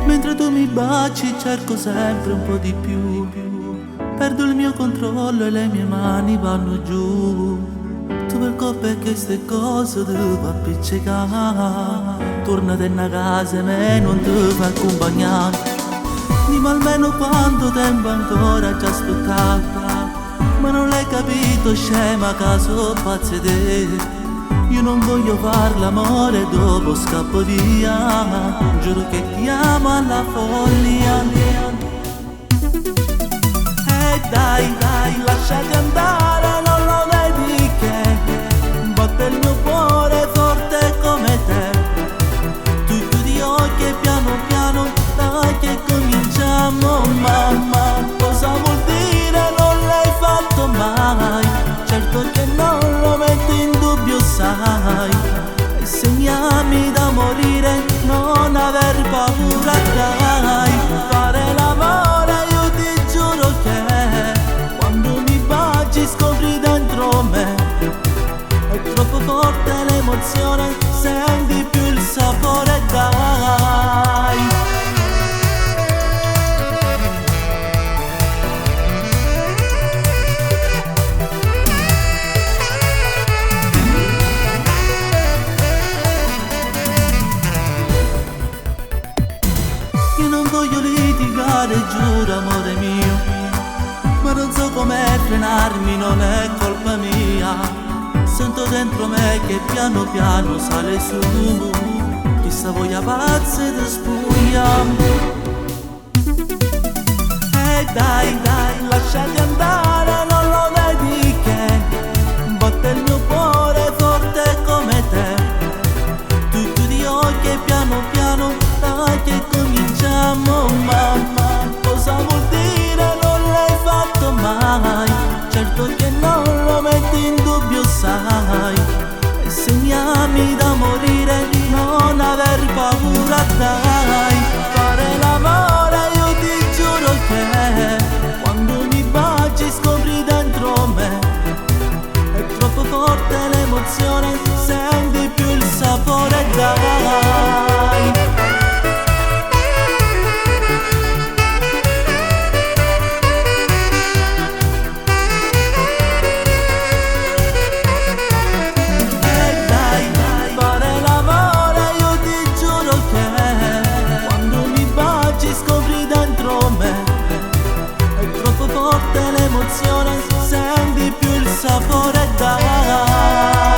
Mentre tu mi baci cerco sempre un po' di più. Perdo il mio controllo e le mie mani vanno giù. Tu per colpa che ste cose devo appiccicare. Tornate a casa e me non ti fa accompagnare. Dimmi almeno quanto tempo ancora ci aspettato. Ma non l'hai capito scema che sono pazza di te. Io non voglio far l'amore dopo scappo via. Giuro che ti amo alla follia. E dai, lasciati andare, non lo vedi che batte il mio cuore forte come te. Tu chiudi gli occhi e piano piano dai che cominciamo. Mamma, cosa vuol dire non l'hai fatto mai? Certo che non lo metti in dubbio, sai. Insegnami da morire, non aver paura, dai. Fare l'amore, io ti giuro che quando mi baci scopri dentro me. È troppo forte l'emozione, senti più il sapore, dai. Io non voglio litigare, giuro amore mio, ma non so come frenarmi, non è colpa mia. Sento dentro me che piano piano sale su, chissà voglia pazza ed spugna. E dai, lasciati andare, non lo vedi che batte il mio cuore forte come te. Tu chiudi gli occhi e piano piano dai che cominciamo. Mamma, cosa vuol dire non l'hai fatto mai? Certo che non lo metti in dubbio, sai. Insegnami da morire, non aver paura, dai. Fare l'amore, io ti giuro che quando mi baci scopri dentro me. È troppo forte l'emozione, senti più il sapore, dai. L'emozione, senti più il sapore, dai.